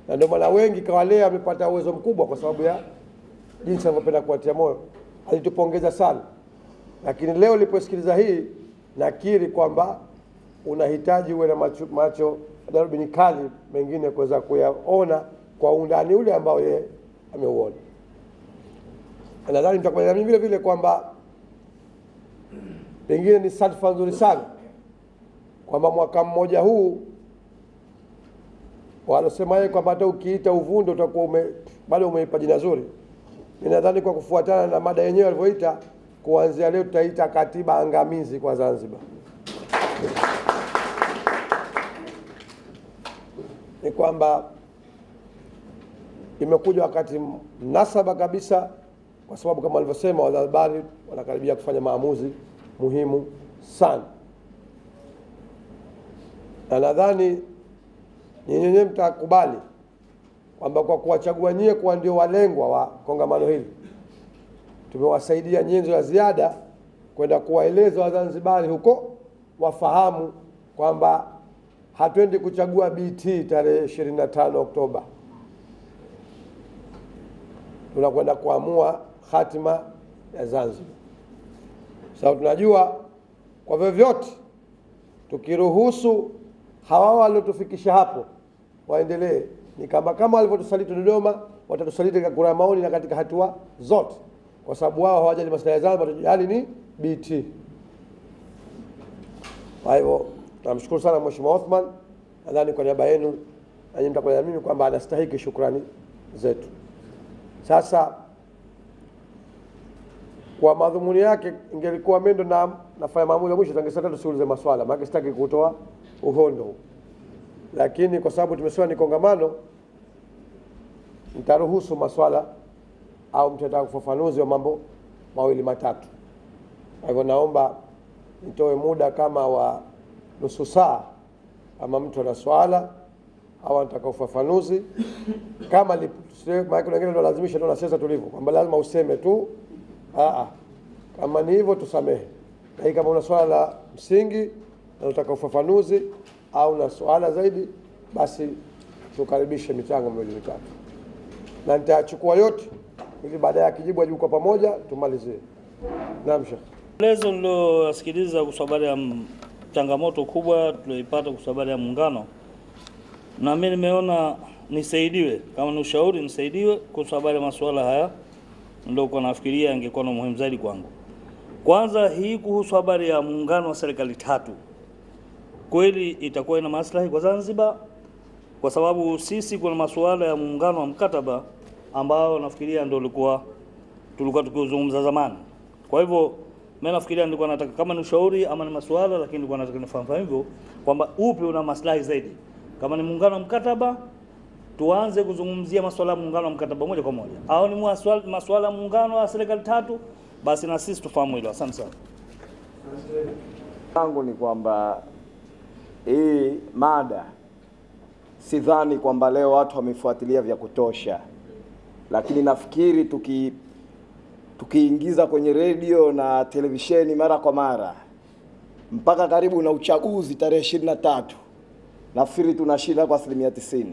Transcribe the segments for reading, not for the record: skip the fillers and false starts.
Na ndio maana wengi kawalea wamepata uwezo mkubwa kwa sababu ya jinsi anavyopenda kuatia moyo. Alitupongeza sana. Lakini leo niliposikiliza hii nakiri kwamba unahitaji uwe na macho darubini kali mengine kuweza kuyaona kwa undani ule ambao yeye ameuona. Nadhani nitakubaliana mimi vile vile kwamba pengine ni sadfa nzuri sana kwamba mwaka mmoja huu walosema yeye kwamba hata ukiita uvundo utakuwa bado umeipa jina zuri. Ninadhani kwa kufuatana na mada yenyewe alivyoita, kuanzia leo tutaita katiba angamizi kwa Zanzibar. Ni kwamba imekuja wakati mnasaba kabisa, kwa sababu kama alivyosema Wazanzibari wanakaribia kufanya maamuzi muhimu sana. Na nadhani nyinyi mtakubali kwamba kwa kuwachagua nyie kuwa ndio walengwa wa kongamano hili, tumewasaidia nyenzo ya ziada kwenda kuwaeleza Wazanzibari huko wafahamu kwamba hatuendi kuchagua BT tarehe 25 Oktoba. Tunakwenda kuamua hatima ya Zanzibar. Sasa tunajua kwa vyovyote tukiruhusu hawa waliotufikisha hapo waendelee, ni kama walivyotusaliti Dodoma, watatusaliti katika kura ya maoni na katika hatua zote, kwa sababu wao hawajali maslahi ya Zanzibar, yani ni BT. Kwa hivyo tunamshukuru sana Mheshimiwa Othman, nadhani kwa niaba yenu na nyinyi mtakuwa mimi kwamba anastahili shukrani zetu. Sasa kwa madhumuni yake ingelikuwa mendo na nafanya maamuzi ya mwisho tangesata tusiulize maswala, maana sitaki kutoa uhondo. Lakini kwa sababu tumesema ni kongamano, nitaruhusu maswala au mtataka ufafanuzi wa mambo mawili matatu. Kwa hivyo naomba nitoe muda kama wa nusu saa kama mtu ana swala au anataka ufafanuzi. Kama maana kuna wengine ndio lazimisha ndio na siasa tulivyo kwamba lazima useme tu. Kama ni hivyo tusamehe. Na kama una swala la msingi na unataka ufafanuzi au na swala zaidi, basi tukaribishe michango miwili mitatu. Na nitachukua yote ili baadaye akijibu ajibu kwa pamoja tumalizie. Naam Sheikh. Lezo nilosikiliza kwa sababu ya changamoto kubwa tuliyopata kwa sababu ya muungano. Na mimi nimeona nisaidiwe, kama ni ushauri nisaidiwe kwa sababu ya masuala haya. Ndio kwa nafikiria ingekuwa na muhimu zaidi kwangu. Kwanza hii kuhusu habari ya muungano wa serikali tatu. Kweli itakuwa ina maslahi kwa Zanzibar kwa sababu sisi kuna masuala ya muungano wa mkataba ambao nafikiria ndio tulikuwa tukizungumza zamani. Kwa hivyo mimi nafikiria nilikuwa nataka kama ni ushauri ama ni masuala, lakini nilikuwa nataka nifahamu hivyo kwamba upi una maslahi zaidi. Kama ni muungano wa mkataba tuanze kuzungumzia masuala ya muungano wa mkataba moja kwa moja, au ni masuala ya muungano wa serikali tatu, basi na sisi tufahamu hilo. Asante sana. Yangu ni kwamba hii mada sidhani kwamba leo watu wamefuatilia vya kutosha, lakini nafikiri tukiingiza kwenye redio na televisheni mara kwa mara mpaka karibu na uchaguzi tarehe 23, nafikiri tunashinda kwa 90%.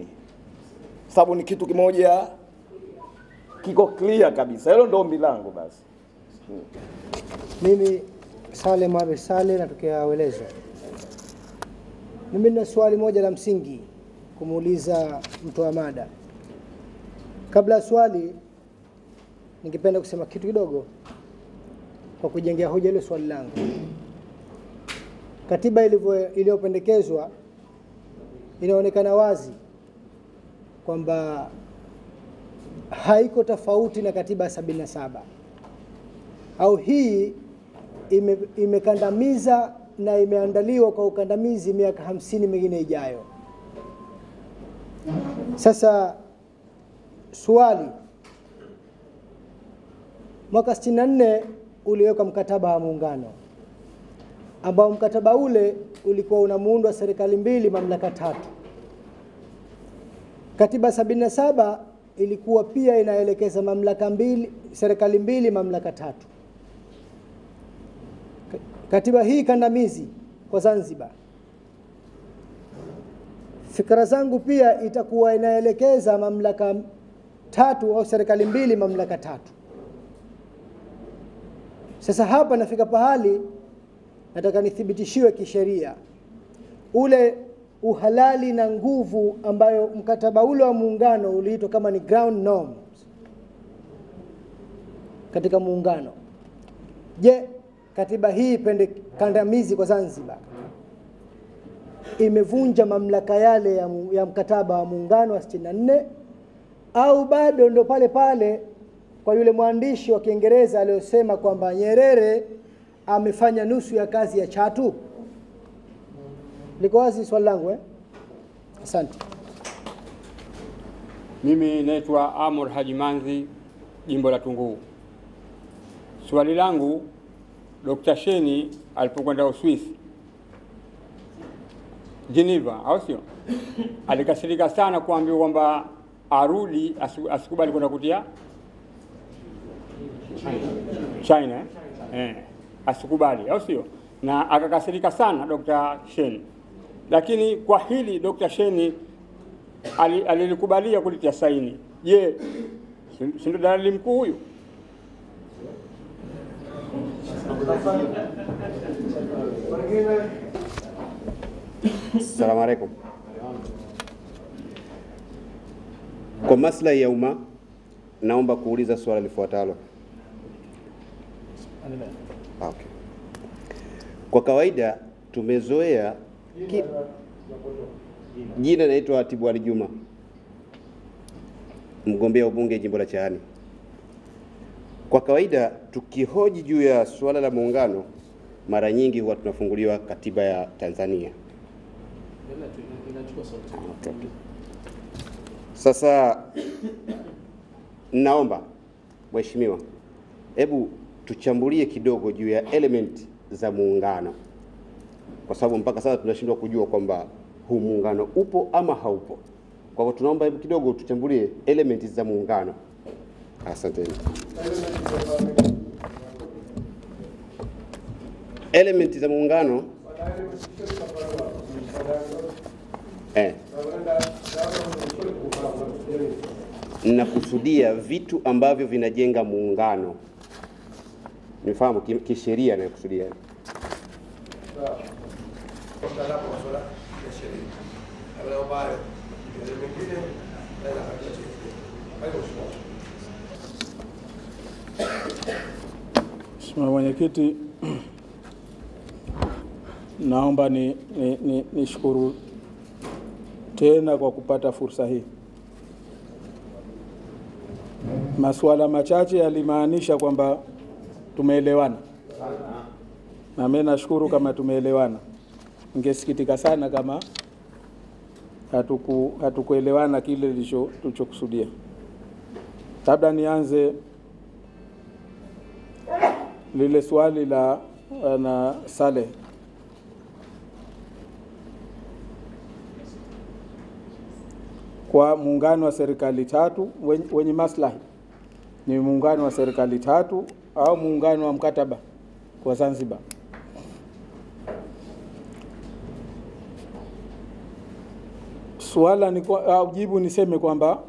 Sababu ni kitu kimoja kiko clear kabisa. Hilo ndio ombi langu basi. Mimi Saleh Mohamed Saleh natokea Welezo. Mimi nina swali moja la msingi kumuuliza mtu wa mada. Kabla ya swali ningependa kusema kitu kidogo kwa kujengea hoja ile swali langu. Katiba iliyopendekezwa inaonekana wazi kwamba haiko tofauti na katiba 77. Au hii imekandamiza na imeandaliwa kwa ukandamizi miaka 50 mingine ijayo. Sasa swali, mwaka 64 uliweka mkataba wa muungano ambao mkataba ule ulikuwa una muundo wa serikali mbili mamlaka tatu. Katiba 77 ilikuwa pia inaelekeza mamlaka mbili, serikali mbili mamlaka tatu. Katiba hii kandamizi kwa Zanzibar fikra zangu pia itakuwa inaelekeza mamlaka tatu au serikali mbili mamlaka tatu. Sasa hapa nafika pahali nataka nithibitishiwe kisheria ule uhalali na nguvu ambayo mkataba ule wa muungano uliitwa kama ni ground norms katika muungano. Je, katiba hii kandamizi kwa Zanzibar imevunja mamlaka yale ya mkataba wa muungano wa 64 au bado ndo pale pale kwa yule mwandishi wa Kiingereza aliyosema kwamba Nyerere amefanya nusu ya kazi ya chatu? Liko wazi swali langu Asante. Mimi naitwa Amor Haji Manzi, jimbo la Tunguu. Swali langu, Dr. Sheni alipokwenda Uswisi Geneva, au sio? Alikasirika sana kuambiwa kwamba arudi asikubali kwenda kutia China. Asikubali, au sio? Na akakasirika sana Dr. Sheni. Lakini kwa hili Dr. Sheni alilikubalia kulitia saini. Je, si ndo dalali mkuu huyu? Assalamu alaikum. Kwa maslahi ya umma naomba kuuliza swali lifuatalo. Okay. Kwa kawaida tumezoea jina naitwa Atibu Ali Juma, mgombea ubunge jimbo la Chaani. Kwa kawaida tukihoji juu ya suala la muungano, mara nyingi huwa tunafunguliwa katiba ya Tanzania. Sasa naomba mheshimiwa, hebu tuchambulie kidogo juu ya element za muungano, kwa sababu mpaka sasa tunashindwa kujua kwamba huu muungano upo ama haupo. Kwa hivyo tunaomba hebu kidogo tuchambulie element za muungano. Asanteni. Element za muungano nakusudia vitu ambavyo vinajenga muungano. Nifahamu kisheria na kusudia. Mheshimiwa Mwenyekiti, naomba nishukuru tena kwa kupata fursa hii. Masuala machache yalimaanisha kwamba tumeelewana. Na mimi nashukuru kama tumeelewana. Ningesikitika sana kama hatukuelewana kile tulichokusudia. Labda nianze lile swali la na Saleh. Kwa muungano wa serikali tatu wenye maslahi, ni muungano wa serikali tatu au muungano wa mkataba kwa Zanzibar? Swala ni au jibu niseme kwamba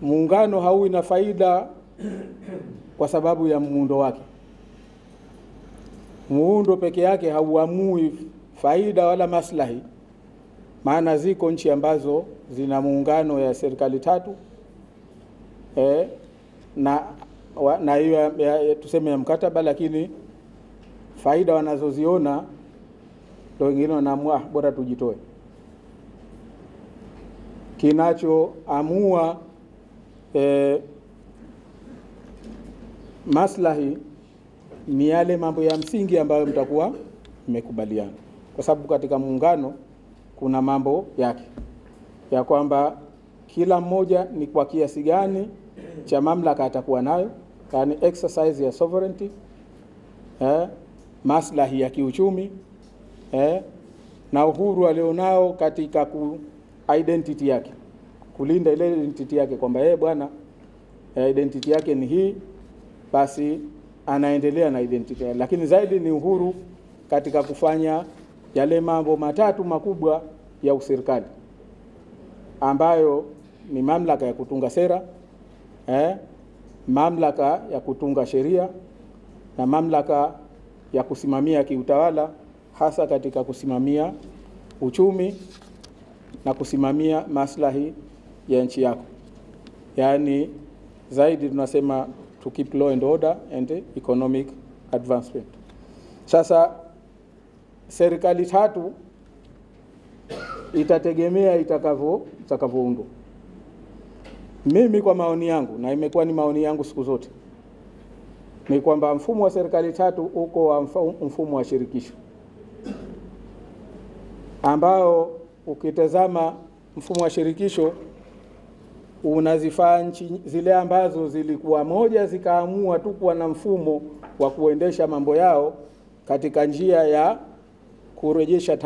muungano hauwi na faida kwa sababu ya muundo wake. Muundo peke yake hauamui faida wala maslahi. Maana ziko nchi ambazo zina muungano ya serikali tatu na hiyo tuseme ya mkataba, lakini faida wanazoziona ndio wengine wanaamua bora tujitoe. Kinachoamua maslahi ni yale mambo ya msingi ambayo mtakuwa mmekubaliana, kwa sababu katika muungano kuna mambo yake ya kwamba kila mmoja ni kwa kiasi gani cha mamlaka atakuwa nayo, yani exercise ya sovereignty, maslahi ya kiuchumi, na uhuru alionao katika identity yake, kulinda ile identity yake kwamba bwana identity yake ni hii, basi anaendelea na identity yake. Lakini zaidi ni uhuru katika kufanya yale mambo matatu makubwa ya userikali ambayo ni mamlaka ya kutunga sera, mamlaka ya kutunga sheria na mamlaka ya kusimamia kiutawala, hasa katika kusimamia uchumi na kusimamia maslahi ya nchi yako. Yaani zaidi tunasema to keep law and order and economic advancement. Sasa serikali tatu itategemea itakavyoundwa. Mimi kwa maoni yangu, na imekuwa ni maoni yangu siku zote, ni kwamba mfumo wa serikali tatu uko wa mfumo wa shirikisho, ambao ukitazama mfumo wa shirikisho unazifaa nchi zile ambazo zilikuwa moja zikaamua tu kuwa na mfumo wa kuendesha mambo yao katika njia ya kurejesha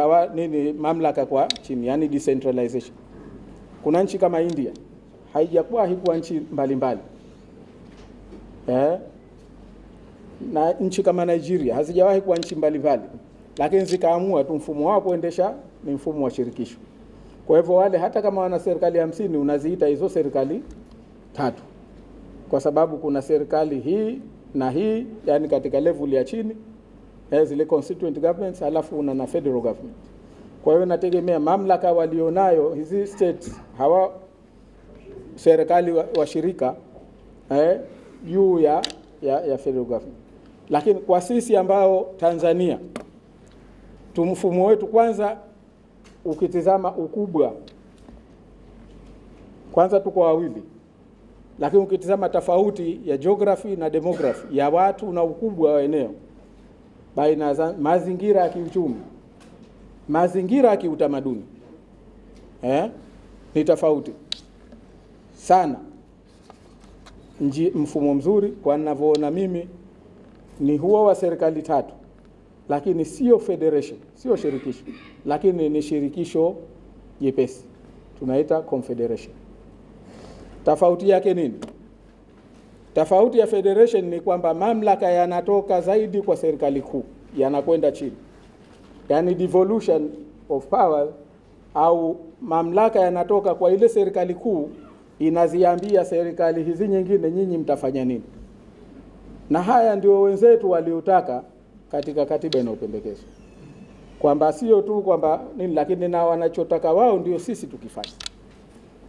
mamlaka kwa chini, yani decentralization. Kuna nchi kama India haijakuwa nchi mbalimbali. Na nchi kama Nigeria hazijawahi kuwa nchi mbalimbali, lakini zikaamua tu mfumo wao kuendesha ni mfumo wa shirikisho. Kwa hivyo wale hata kama wana serikali 50 unaziita hizo serikali tatu, kwa sababu kuna serikali hii na hii, yani katika level ya chini zile constituent governments, alafu una na federal government. Kwa hiyo nategemea mamlaka walionayo hizi states hawa serikali wa shirika juu ya federal government. Lakini kwa sisi ambao Tanzania mfumo wetu, kwanza ukitizama ukubwa, kwanza tuko wawili, lakini ukitizama tofauti ya geography na demography ya watu na ukubwa wa eneo, baina mazingira ya kiuchumi, mazingira ya kiutamaduni ni tofauti sana. Mfumo mzuri kwa ninavyoona mimi ni huo wa serikali tatu, lakini sio federation, sio shirikisho, lakini ni shirikisho jepesi, tunaita confederation. Tofauti yake nini? Tofauti ya federation ni kwamba mamlaka yanatoka zaidi kwa serikali kuu, yanakwenda chini, yani devolution of power, au mamlaka yanatoka kwa ile serikali kuu inaziambia serikali hizi nyingine, nyinyi mtafanya nini. Na haya ndio wenzetu waliotaka katika katiba inayopendekezwa, kwamba sio tu kwamba nini, lakini na wanachotaka wao ndio sisi tukifanya.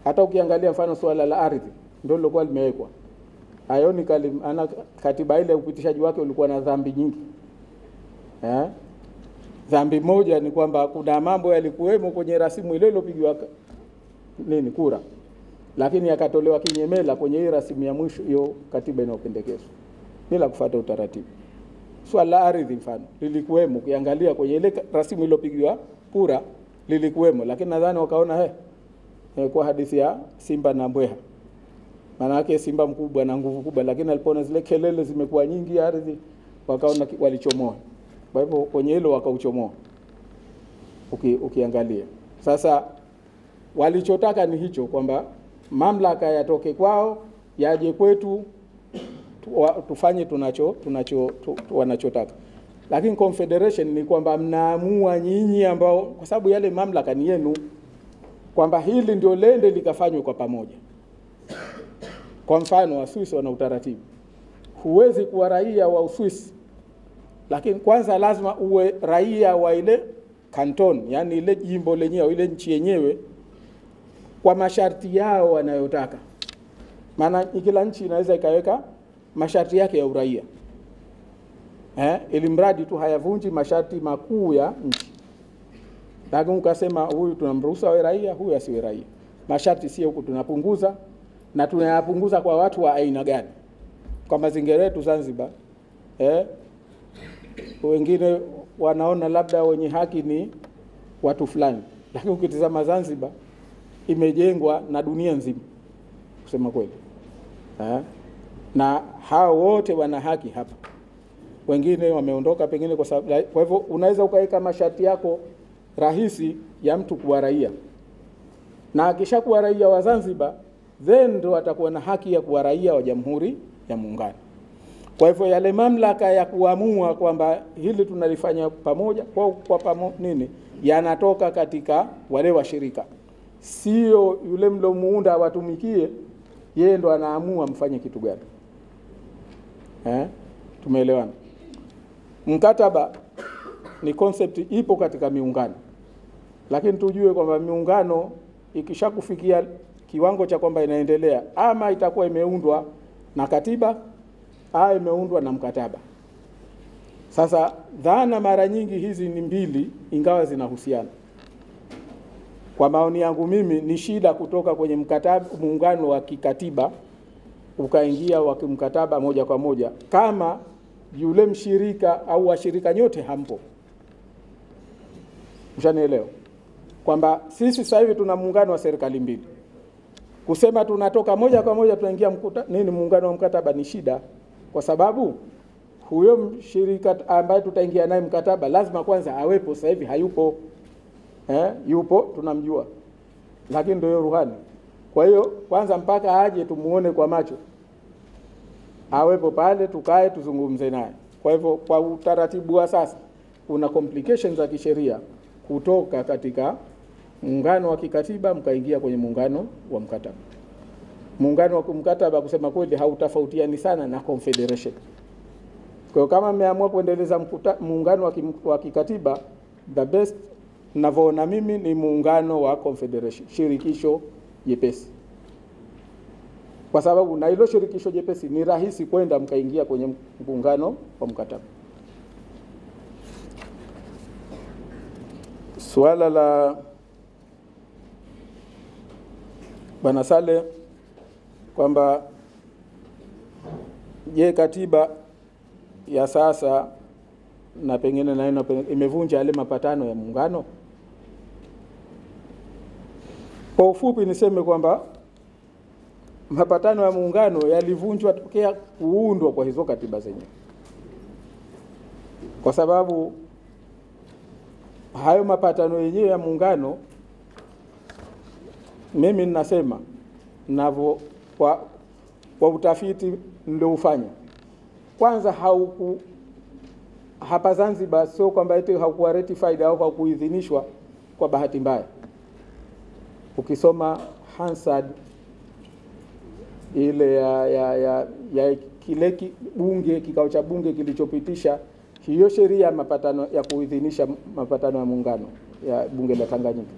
Hata ukiangalia mfano swala la ardhi ndio lilikuwa limewekwa ironically, katiba ile upitishaji wake ulikuwa na dhambi nyingi. Dhambi moja ni kwamba kuna mambo yalikuwemo kwenye rasimu ile iliyopigwa kura, lakini yakatolewa kinyemela kwenye hii rasimu ya mwisho hiyo katiba inayopendekezwa bila kufuata utaratibu. Swala la ardhi mfano lilikuwemo, ukiangalia kwenye ile rasimu iliyopigwa kura lilikuwemo, lakini nadhani wakaona kwa hadithi ya simba na mbweha. Maana yake simba mkubwa na nguvu kubwa, lakini alipoona zile kelele zimekuwa nyingi ardhi, wakaona walichomoa. Kwa hivyo kwenye hilo wakauchomoa. Ukiangalia sasa walichotaka ni hicho, kwamba mamlaka yatoke kwao yaje kwetu tufanye wanachotaka. Lakini confederation ni kwamba mnaamua nyinyi ambao, kwa sababu yale mamlaka ni yenu, kwamba hili ndio lende likafanywe kwa pamoja. Kwa mfano Waswisi wana utaratibu, huwezi kuwa raia wa Uswisi, lakini kwanza lazima uwe raia wa ile canton, yani ile jimbo lenyewe, ile nchi yenyewe, kwa masharti yao wanayotaka. Maana kila nchi inaweza ikaweka masharti yake ya uraia, ili mradi tu hayavunji masharti makuu ya nchi. Lakini ukasema huyu tunamruhusu awe raia, huyu asiwe raia, masharti sio huko tunapunguza, na tunayapunguza kwa watu wa aina gani? Kwa mazingira yetu Zanzibar, wengine wanaona labda wenye haki ni watu fulani, lakini ukitazama Zanzibar imejengwa na dunia nzima kusema kweli, na hao wote wana haki hapa. Wengine wameondoka pengine kwa sababu, kwa hivyo unaweza ukaweka masharti yako rahisi ya mtu kuwa raia, na akishakuwa raia wa Zanzibar then ndo atakuwa na haki ya kuwa raia wa Jamhuri ya Muungano. Kwa hivyo yale mamlaka ya kuamua kwamba hili tunalifanya pamoja kwa yanatoka katika wale washirika, sio yule mlomuunda watumikie yeye ndo anaamua mfanye kitu gani. Tumeelewana? Mkataba ni concept ipo katika miungano, lakini tujue kwamba miungano ikishakufikia kiwango cha kwamba inaendelea, ama itakuwa imeundwa na katiba au imeundwa na mkataba. Sasa dhana mara nyingi hizi ni mbili, ingawa zinahusiana. Kwa maoni yangu mimi, ni shida kutoka kwenye mkataba muungano wa kikatiba ukaingia wa kimkataba moja kwa moja kama yule mshirika au washirika nyote hampo. Mshanielewa? Kwamba sisi sasa hivi tuna muungano wa serikali mbili. Kusema tunatoka moja kwa moja tunaingia muungano wa mkataba ni shida, kwa sababu huyo mshirika ambaye tutaingia naye mkataba lazima kwanza awepo. Sasa hivi hayupo. Yupo tunamjua, lakini ndio ruhani. Kwa hiyo kwanza mpaka aje tumuone kwa macho, awepo pale, tukae tuzungumze naye. Kwa hivyo kwa utaratibu wa sasa kuna complications za kisheria kutoka katika muungano wa kikatiba mkaingia kwenye muungano wa mkataba. Muungano wa mkataba kusema kweli hautafautiani sana na confederation. Kwa hiyo kama mmeamua kuendeleza muungano wa kikatiba, the best ninavyoona mimi ni muungano wa confederation, shirikisho jepesi. Kwa sababu na hilo shirikisho jepesi ni rahisi kwenda mkaingia kwenye muungano wa mkataba. Swala la Bwana Saleh kwamba je, katiba ya sasa na pengine na imevunja yale mapatano ya muungano? Kwa ufupi niseme kwamba mapatano ya muungano yalivunjwa tokea kuundwa kwa hizo katiba zenyewe, kwa sababu hayo mapatano yenyewe ya muungano, mimi ninasema navyo kwa utafiti nilioufanya, kwanza hapa Zanzibar sio kwamba eti haukuwa ratified au haukuidhinishwa kwa bahati mbaya. Ukisoma Hansard ile ya kile bunge, kikao cha bunge kilichopitisha hiyo sheria mapatano ya kuidhinisha mapatano ya muungano ya bunge la Tanganyika,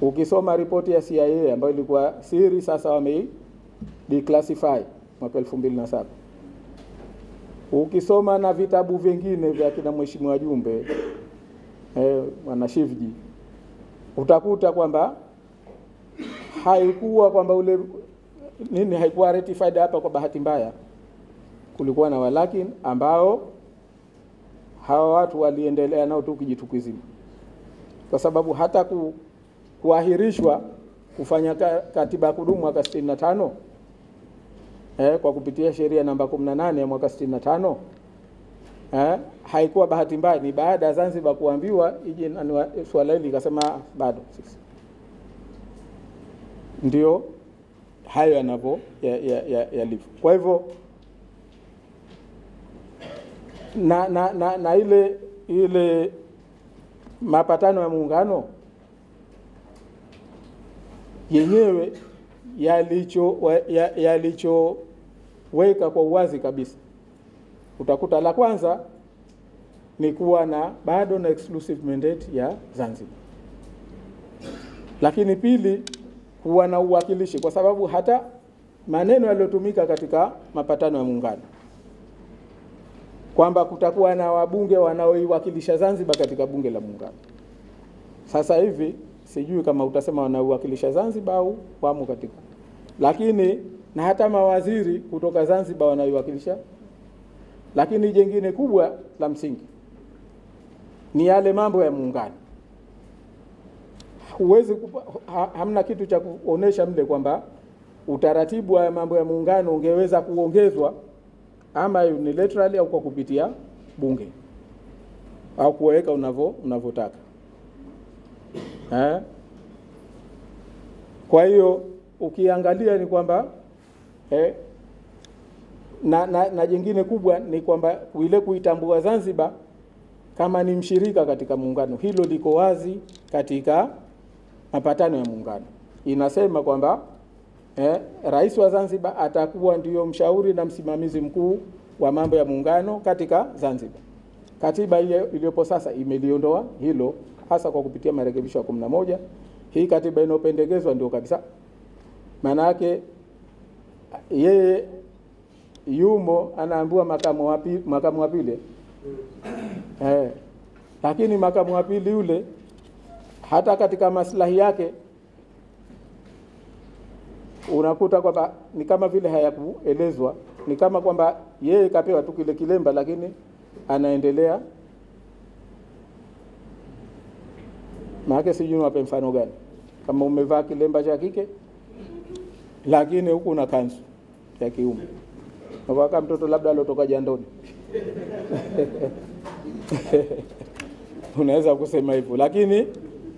ukisoma ripoti ya CIA ambayo ilikuwa siri, sasa wame declassify mwaka 2007, ukisoma na vitabu vingine vya kina Mheshimiwa Jumbe Mwana Shivji, utakuta kwamba haikuwa kwamba ule haikuwa ratified hapa kwa bahati mbaya. Kulikuwa na walakini ambao hawa watu waliendelea nao tu kijitukizima, kwa sababu hata kuahirishwa kufanya katiba ya kudumu mwaka 65 kwa kupitia sheria namba 18 ya mwaka 65 haikuwa bahati mbaya, ni baada ya Zanzibar kuambiwa ije swala hili, ikasema bado sisi. Ndio hayo yanavyo yalivyo. Kwa hivyo na ile mapatano ya muungano yenyewe yalichoweka kwa uwazi kabisa, utakuta la kwanza ni kuwa na bado na exclusive mandate ya Zanzibar, lakini pili kuwa na uwakilishi, kwa sababu hata maneno yaliyotumika katika mapatano ya muungano kwamba kutakuwa na wabunge wanaoiwakilisha Zanzibar katika bunge la muungano. Sasa hivi sijui kama utasema wanaoiwakilisha Zanzibar au wamo katika, lakini na hata mawaziri kutoka Zanzibar wanaiwakilisha. Lakini jingine kubwa la msingi ni yale mambo ya muungano. Hamna kitu cha kuonesha mle kwamba utaratibu wa mambo ya muungano ungeweza kuongezwa ama unilaterally au kwa kupitia bunge au kuweka unavyotaka. Kwa hiyo ukiangalia ni kwamba na jingine kubwa ni kwamba ile kuitambua Zanzibar kama ni mshirika katika muungano. Hilo liko wazi katika mapatano ya muungano. Inasema kwamba rais wa Zanzibar atakuwa ndio mshauri na msimamizi mkuu wa mambo ya muungano katika Zanzibar. Katiba iliyopo sasa imeliondoa hilo, hasa kwa kupitia marekebisho ya 11. Hii katiba inayopendekezwa ndio kabisa. Maana yake yeye yumo anaambiwa makamu wa pili. Lakini makamu wa pili yule hata katika maslahi yake unakuta kwamba ni kama vile hayakuelezwa, ni kama kwamba yeye kapewa tu kile kilemba, lakini anaendelea. Maana sijui wape mfano gani, kama umevaa kilemba cha kike lakini huku una kanzu ya kiume, na mtoto labda alotoka jandoni unaweza kusema hivyo, lakini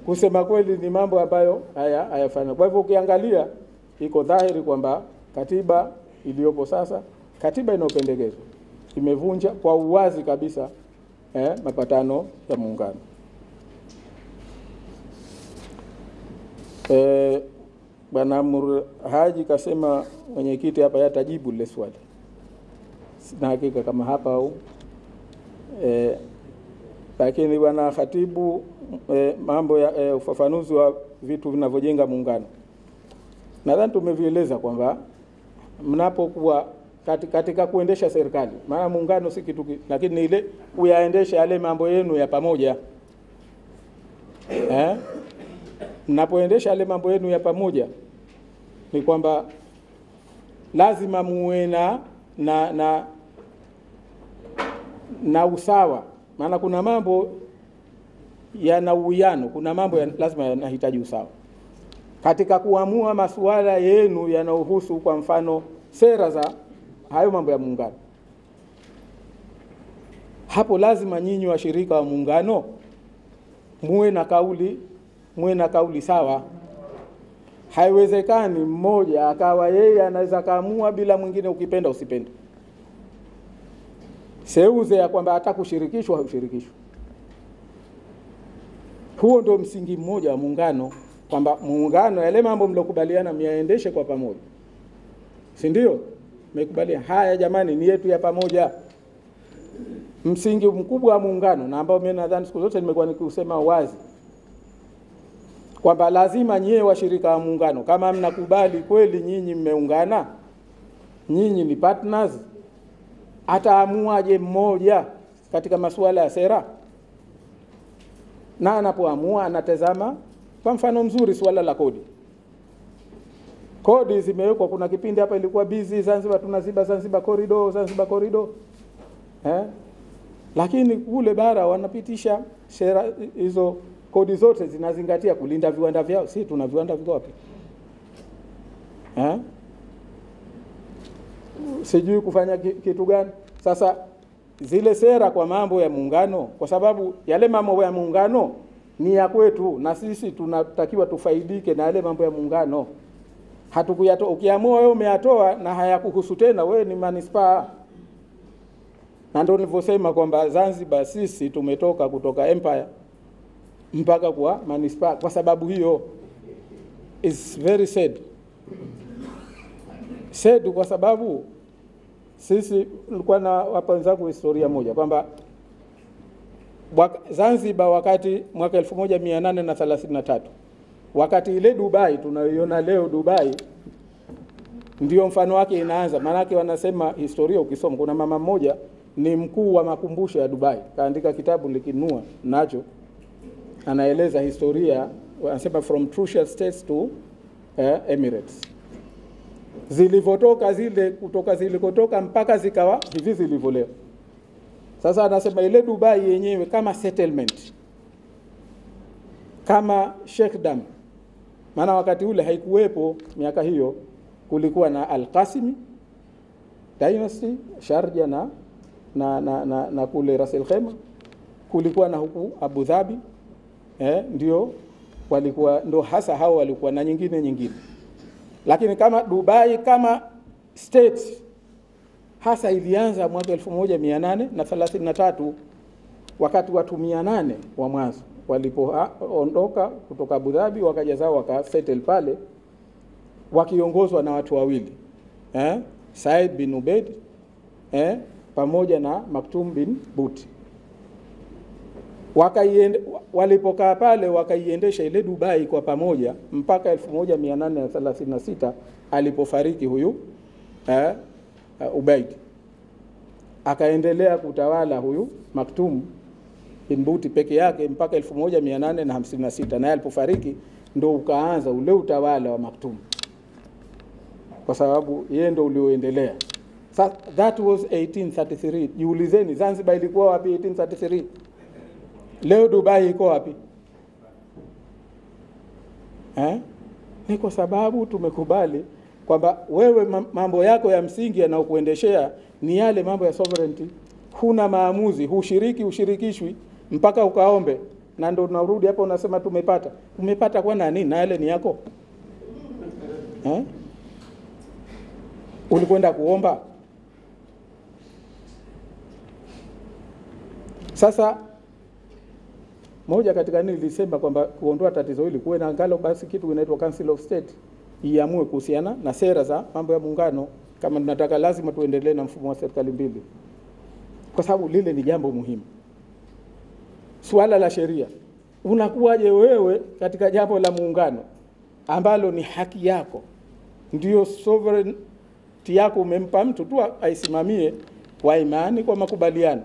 kusema kweli ni mambo ambayo hayafanya. Kwa hivyo ukiangalia iko dhahiri kwamba katiba iliyopo sasa, katiba inayopendekezwa, imevunja kwa uwazi kabisa mapatano ya muungano. Bwana Haji kasema mwenyekiti hapa yatajibu lile swali. Sina hakika kama hapa au lakini bwana khatibu mambo ya ufafanuzi wa vitu vinavyojenga muungano. Nadhani tumevieleza kwamba mnapokuwa katika kuendesha serikali, maana muungano si kitu, lakini ni ile kuyaendesha yale mambo yenu ya pamoja. Mnapoendesha yale mambo yenu ya pamoja ni kwamba lazima muwe na usawa. Maana kuna mambo yana uwiano, kuna mambo lazima yanahitaji usawa. Katika kuamua masuala yenu yanayohusu kwa mfano sera za hayo mambo ya muungano, hapo lazima nyinyi washirika wa muungano muwe na kauli sawa. Haiwezekani mmoja akawa yeye anaweza kaamua bila mwingine ukipenda usipende. Seuze ya kwamba hata kushirikishwa haushirikishwa. Huo ndio msingi mmoja wa muungano, kwamba muungano yale mambo mlokubaliana myaendeshe kwa pamoja. Si ndio? Mmekubaliana haya jamani ni yetu ya pamoja. Msingi mkubwa wa muungano na ambao mimi nadhani siku zote nimekuwa nikusema wazi kwamba lazima nyie washirika wa muungano, kama mnakubali kweli nyinyi mmeungana, nyinyi ni partners, ataamuaje mmoja katika masuala ya sera? Na anapoamua anatazama kwa mfano mzuri swala la kodi. Kodi zimewekwa, kuna kipindi hapa ilikuwa busy Zanzibar, tunaziba Zanzibar corridor. Lakini kule bara wanapitisha sera hizo, kodi zote zinazingatia kulinda viwanda vyao. Si tuna viwanda viko wapi? Sijui kufanya kitu gani. Sasa zile sera kwa mambo ya muungano, kwa sababu yale mambo ya muungano ni ya kwetu na sisi tunatakiwa tufaidike na yale mambo ya muungano. Hatukuyatoa, ukiamua wewe umeyatoa na hayakuhusu tena, wewe ni manispaa. Na ndio nilivyosema kwamba Zanzibar sisi tumetoka kutoka empire mpaka kwa manispaa kwa sababu hiyo. Is very sad kwa sababu sisi nilikuwa na wapa wenzangu historia moja kwamba Zanzibar wakati mwaka 1833 wakati ile Dubai tunayoiona leo Dubai ndio mfano wake inaanza. Maana yake wanasema historia ukisoma, kuna mama mmoja ni mkuu wa makumbusho ya Dubai, kaandika kitabu likinua nacho, anaeleza historia, anasema from Trucial States to Emirates, zilivyotoka zilikotoka mpaka zikawa hivi zilivyo leo. Sasa anasema ile Dubai yenyewe kama settlement, kama Sheikhdom, maana wakati ule haikuwepo miaka hiyo, kulikuwa na Al-Qasimi dynasty Sharjah na kule Ras Al Khaimah, kulikuwa na huku Abu Dhabi, ndio walikuwa ndo hasa hao walikuwa na nyingine. Lakini kama Dubai kama state hasa ilianza mwaka 1833 wakati watu 800 wa mwanzo walipoondoka kutoka Abu Dhabi wakaja zao wakasettle pale, wakiongozwa na watu wawili, Said bin Ubaid pamoja na Maktum bin Buti. Walipokaa pale wakaiendesha ile Dubai kwa pamoja mpaka 1836 alipofariki huyu Ubaid. Akaendelea kutawala huyu Maktum bin Buti peke yake mpaka 1856, na alipofariki ndo ukaanza ule utawala wa Maktum, kwa sababu yeye ndo ulioendelea. That was 1833. Jiulizeni, Zanzibar ilikuwa wapi 1833? Leo Dubai iko wapi? Ni kwa sababu tumekubali kwamba wewe mambo yako ya msingi yanayokuendeshea ni yale mambo ya sovereignty. Huna maamuzi, ushirikishwi mpaka ukaombe, na ndo unarudi hapa unasema tumepata. Umepata kwa nani? Na yale ni yako. Ulikwenda kuomba? Sasa moja katika nini nilisema kwamba kuondoa tatizo hili kuwe na angalau basi kitu kinaitwa Council of State iamue kuhusiana na sera za mambo ya muungano, kama tunataka lazima tuendelee na mfumo wa serikali mbili, kwa sababu lile ni jambo muhimu. Swala la sheria, unakuwaje wewe katika jambo la muungano ambalo ni haki yako, ndio sovereignty yako umempa mtu tu aisimamie kwa imani, kwa makubaliano,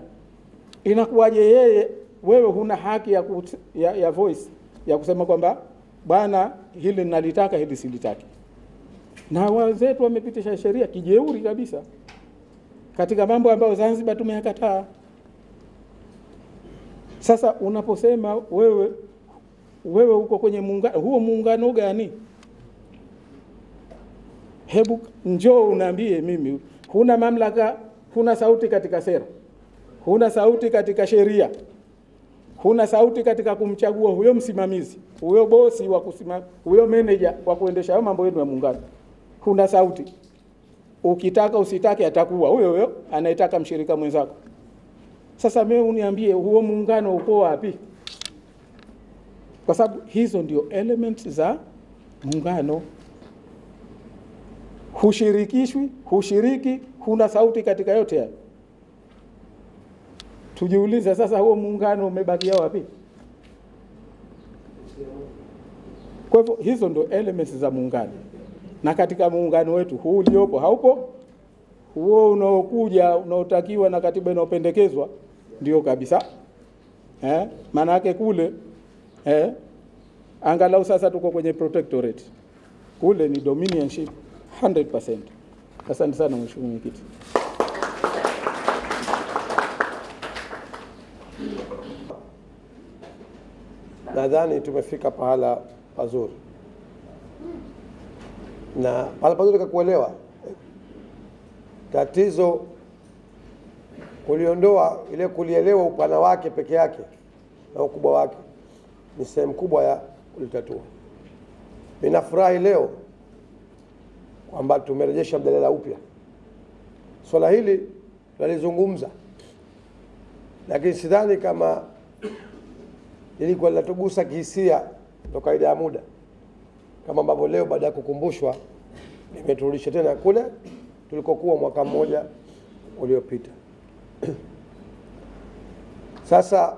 inakuwaje wewe huna haki ya voice ya kusema kwamba bwana hili ninalitaka, hili silitaki? Na wazetu wamepitisha sheria kijeuri kabisa katika mambo ambayo Zanzibar tumeyakataa. Sasa unaposema wewe uko kwenye muungano, huo muungano gani? Hebu njoo unaambie mimi, huna mamlaka, huna sauti katika sera, huna sauti katika sheria, huna sauti katika kumchagua huyo msimamizi, huyo bosi wa huyo manager wa kuendesha mambo yenu ya muungano. Huna sauti. Ukitaka usitake atakuwa huyo anayetaka mshirika mwenzako. Sasa mimi uniambie huo muungano uko wapi? Kwa sababu hizo ndio elements za muungano. Hushirikishwi, hushiriki, huna sauti katika yote haya. Tujiulize sasa, huo muungano umebakia wapi? Kwa hivyo hizo ndio elements za muungano. Na katika muungano wetu huu uliopo haupo, huo unaokuja unaotakiwa na katiba inayopendekezwa ndio kabisa. Maana yake kule angalau sasa tuko kwenye protectorate. Kule ni dominionship 100%. Asante sana mheshimiwa mwenyekiti. Nadhani tumefika pahala pazuri, na pahala pazuri kuelewa tatizo, kuliondoa ile kulielewa upana wake peke yake na ukubwa wake ni sehemu kubwa ya kulitatua. Ninafurahi leo kwamba tumerejesha mjadala upya. Swala hili tunalizungumza, lakini sidhani kama ilikuwa linatugusa kihisia kwa kaida ya muda, kama ambavyo leo baada ya kukumbushwa nimeturudisha tena kule tulikokuwa mwaka mmoja uliopita. Sasa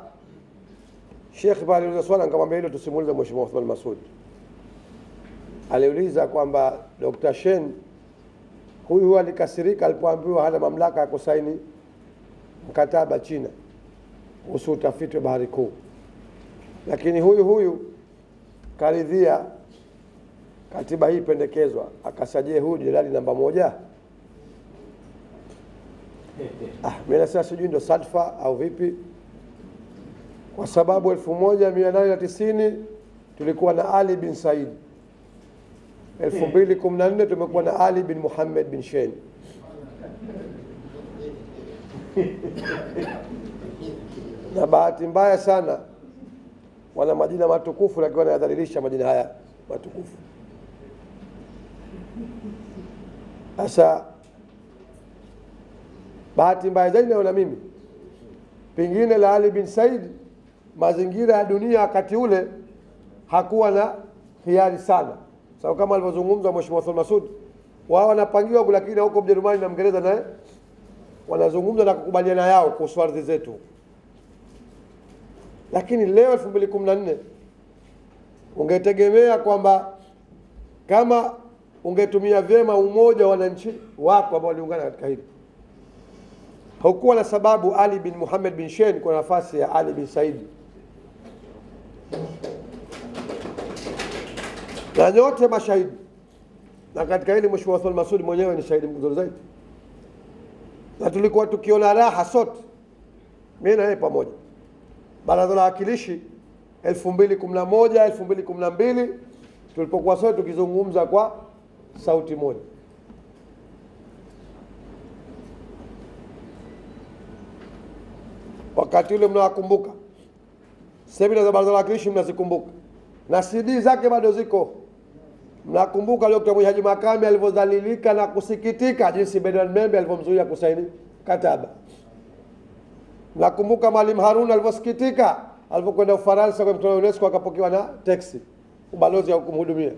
Sheikh bali aliuliza swala, nikamwambia hilo tusimuulize Mheshimiwa Othman Masoud. Aliuliza kwamba Dr. Shein huyu alikasirika alipoambiwa hana mamlaka ya kusaini mkataba China kuhusu utafiti wa bahari kuu, lakini huyu karidhia katiba hii pendekezwa, akasajie huyu jenerali namba 1. Mimi nasema sijui ndo sadfa au vipi, kwa sababu 1890 tulikuwa na Ali bin Said, 2014 tumekuwa na Ali bin Muhammad bin Shein. Na bahati mbaya sana wana majina matukufu lakini wanayadhalilisha majina haya matukufu. Sasa bahati mbaya zaidi naona mimi pengine la Ali bin Said, mazingira ya dunia wakati ule hakuwa na hiari sana, sababu kama alivyozungumza Mheshimiwa Said Masud, wao wanapangiwa huko, lakini huko Mjerumani na Uingereza naye wanazungumza na kukubaliana yao kuhusu ardhi zetu. Lakini leo 2014 ungetegemea kwamba kama ungetumia vyema umoja wa wananchi wako ambao waliungana katika hili, haukuwa na sababu Ali bin Muhammad bin Shein kwa nafasi ya Ali bin Said. Na nyote mashahidi, na katika hili Mheshimiwa Said Masud mwenyewe ni shahidi mzuri zaidi, na tulikuwa tukiona raha sote, mimi na yeye pamoja, Baraza la Wawakilishi 2011 2012 tulipokuwa sote tukizungumza kwa sauti moja. Wakati ule mnawakumbuka, semina za Baraza la Wawakilishi mnazikumbuka, na CD zake bado ziko. Mnakumbuka Dr. Mwihaji Makame alivyodhalilika na kusikitika jinsi Bernard Membe alivyomzuia kusaini kataba. Mnakumbuka Mwalimu Harun alivyosikitika alipokwenda Ufaransa kwa mkutano wa UNESCO akapokewa na teksi ubalozi wa kumhudumia.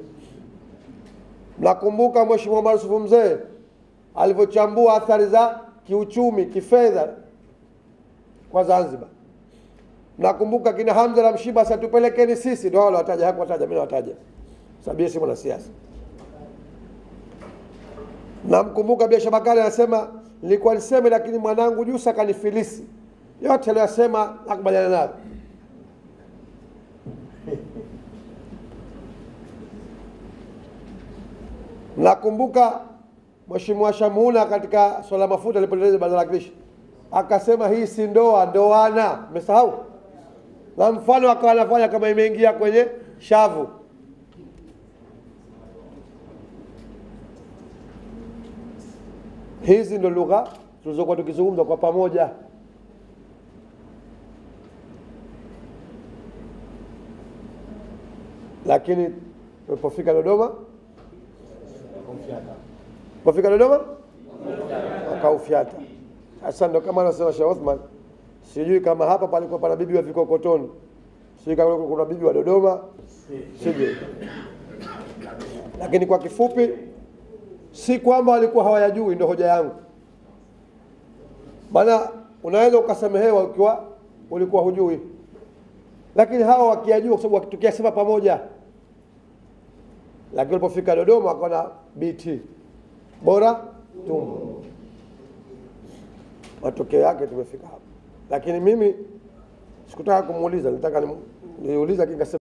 Mnakumbuka Mheshimiwa Omar Yusuf Mzee alivyochambua athari za kiuchumi, kifedha kwa Zanzibar. Mnakumbuka kina Hamza na Mshiba, sasa tupelekeni sisi, ndio wale wataja, hakuwataja, mimi nawataja sababu si mwanasiasa. Namkumbuka Bi Shabakari anasema nilikuwa niseme lakini mwanangu Jusa kanifilisi. Yote aliyosema nakubaliana nayo. Nakumbuka Mheshimiwa Shamuna katika swala mafuta alipoeleza Baraza la Wawakilishi akasema hii si ndoa, ndoana. Umesahau? Na mfano akawa anafanya kama imeingia kwenye shavu. Hizi ndo lugha tulizokuwa tukizungumza kwa pamoja. Lakini tulipofika Dodoma, wakaufyata. Sasa ndo kama anasema Sheikh Othman, sijui kama hapa palikuwa pana bibi wa Vikokotoni, sijui kama kuna bibi wa Dodoma, sijui. Lakini kwa kifupi, si kwamba walikuwa hawayajui, ndio hoja yangu. Maana unaweza ukasamehewa ukiwa ulikuwa hujui, lakini hawa wakiyajua kwa sababu tukiyasema pamoja. Lakini walipofika Dodoma wakaona BT bora tumbo, matokeo yake tumefika hapa. Lakini mimi sikutaka kumuuliza, nilitaka niuliza kinga